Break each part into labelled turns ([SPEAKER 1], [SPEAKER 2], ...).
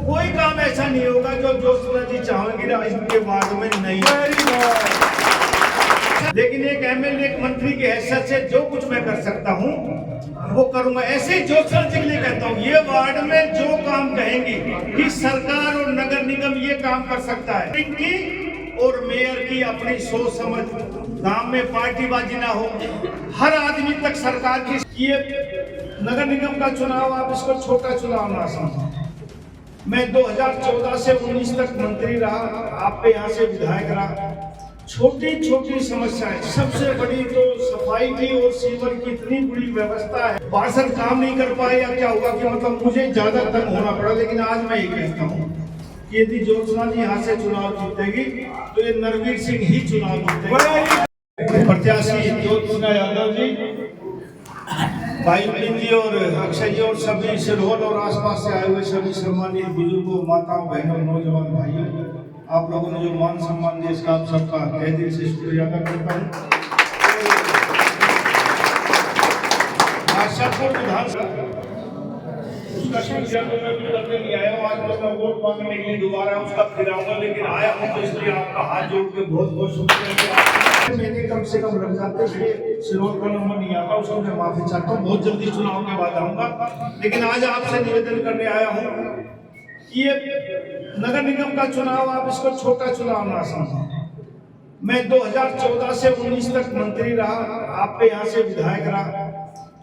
[SPEAKER 1] कोई काम ऐसा नहीं होगा जो ज्योत्सना जी चाहेंगे इनके वार्ड में नहीं। लेकिन एक एमएलए एक मंत्री की हैसियत से जो कुछ मैं कर सकता हूँ वो करूंगा। ऐसे ही ज्योत्सना जी के लिए कहता हूँ, ये वार्ड में जो काम कहेंगी कि सरकार और नगर निगम ये काम कर सकता है, इनकी और मेयर की अपनी सोच समझ, गांव में पार्टीबाजी ना हो, हर आदमी तक सरकार की। ये नगर निगम का चुनाव आप इसको छोटा चुनाव ना समझो। मैं 2014 से 19 तक मंत्री रहा, आप पे यहाँ से विधायक रहा। छोटी छोटी समस्याएं, सबसे बड़ी तो सफाई की और सीवर की इतनी बुरी व्यवस्था है, पार्षद काम नहीं कर पाए या क्या हुआ कि मतलब मुझे ज्यादा तंग होना पड़ा। लेकिन आज मैं ये कहता हूँ कि यदि ज्योत्सना जी यहाँ से चुनाव जीतेगी तो ये नरवीर सिंह ही चुनाव जीतेगी। प्रत्याशी ज्योत्सना यादव जी, भाई बहन जी और अक्षय जी और सभी सिरहोल और आसपास से आए हुए सभी सम्मानित बुजुर्गों, माताओं, बहनों, नौजवान भाइयों, आप लोगों ने जो मान सम्मान दिया इसका आप सबका तहे दिल से शुक्रिया अदा करता हूँ। आशापुर विधानसभा उसका शुक्रिया तो मैं भी करने नहीं आया हूँ। आज मैं वोट मांगने के लिए दोबारा उसका फिर आऊंगा, लेकिन आया हूँ तो इसलिए आपका हाथ जोड़ के बहुत बहुत शुक्रिया। मैंने कम से कम रख जाते इसलिए सिरौल का नंबर नहीं आता, उसको मैं माफी चाहता हूँ। बहुत जल्दी चुनाव के बाद आऊंगा, लेकिन आज आपसे निवेदन करने आया हूँ कि ये नगर निगम का चुनाव आप इसको छोटा चुनाव ना समझो। मैं 2014 से 19 तक मंत्री रहा, आप पे यहाँ से विधायक रहा।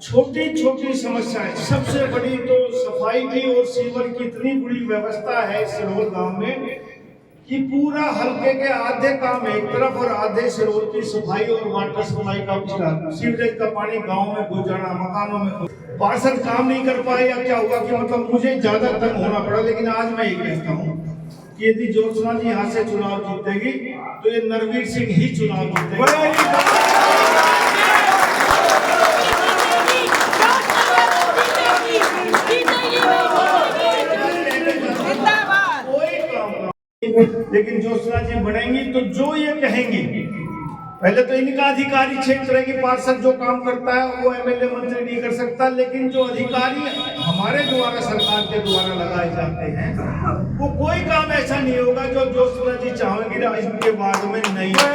[SPEAKER 1] छोटी छोटी समस्याएं, सबसे बड़ी तो सफाई की और सीवर की इतनी बुरी व्यवस्था है सिरहोल गांव में कि पूरा हल्के के आधे काम एक तरफ और आधे सिरहोल की सफाई और वाटर सप्लाई का विस्तार, सीवरेज का पानी गाँव में घुस जाना, मकानों में। पार्षद काम नहीं कर पाए या क्या हुआ कि मतलब मुझे ज्यादा तंग होना पड़ा। लेकिन आज मैं ये कहता हूँ कि यदि ज्योत्सना जी यहाँ से चुनाव जीतेगी तो ये नरवीर सिंह ही चुनाव जीतेगी। लेकिन ज्योत्सना जी बढ़ेंगी तो जो ये कहेंगी, पहले तो इनका अधिकारी क्षेत्र है कि पार्षद जो काम करता है वो एमएलए मंत्री नहीं कर सकता, लेकिन जो अधिकारी हमारे द्वारा सरकार के द्वारा लगाए जाते हैं वो कोई काम ऐसा नहीं होगा जो ज्योत्सना जी चाहेंगी इनके वार्ड में नहीं। ऐसा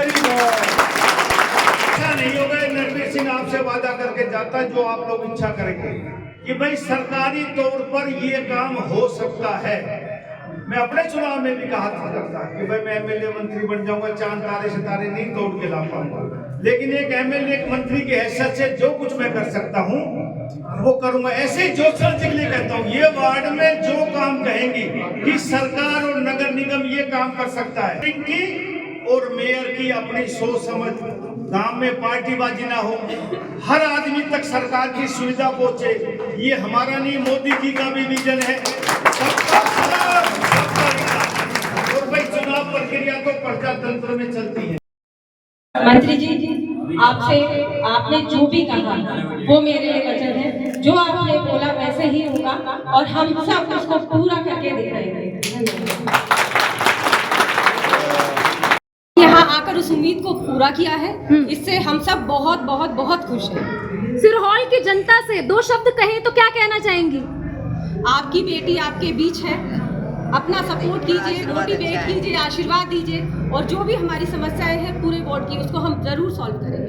[SPEAKER 1] नहीं होगा। नरवीर सिंह आपसे वादा करके जाता है जो आप लोग इच्छा करेंगे कि भाई सरकारी तौर पर ये काम हो सकता है। मैं अपने चुनाव में भी कहा था कि भाई मैं एमएलए मंत्री बन जाऊंगा, चांद तारे सितारे नहीं तोड़ के ला पाऊंगा। लेकिन एक एमएलए एक मंत्री की हैसियत से जो कुछ मैं कर सकता हूँ वो करूंगा। ऐसे ही ज्योत्सना जी के लिए कहता हूँ, ये वार्ड में जो काम कहेंगी कि सरकार और नगर निगम ये काम कर सकता है, इनकी और मेयर की अपनी सोच समझ, गांव में पार्टीबाजी ना हो, हर आदमी तक सरकार की सुविधा पहुंचे। ये हमारा नहीं, मोदी जी का भी विजन है। सबका साथ, सबका विकास। और भाई चुनाव प्रक्रिया तो प्रजातंत्र में चलती है।
[SPEAKER 2] मंत्री जी, आपसे आपने जो भी कहा वो मेरे लिए वचन है, जो आपने बोला वैसे ही होगा और हम सब उसको पूरा करके दिखाएंगे। यहाँ आकर उस उम्मीद को पूरा किया है, इससे हम सब बहुत बहुत बहुत खुश हैं।
[SPEAKER 3] सिरहौल की जनता से दो शब्द कहें तो क्या कहना चाहेंगी?
[SPEAKER 2] आपकी बेटी आपके बीच है, अपना सपोर्ट कीजिए, मोटिवेट कीजिए, आशीर्वाद दीजिए और जो भी हमारी समस्याएं हैं पूरे वार्ड की उसको हम जरूर सॉल्व करेंगे।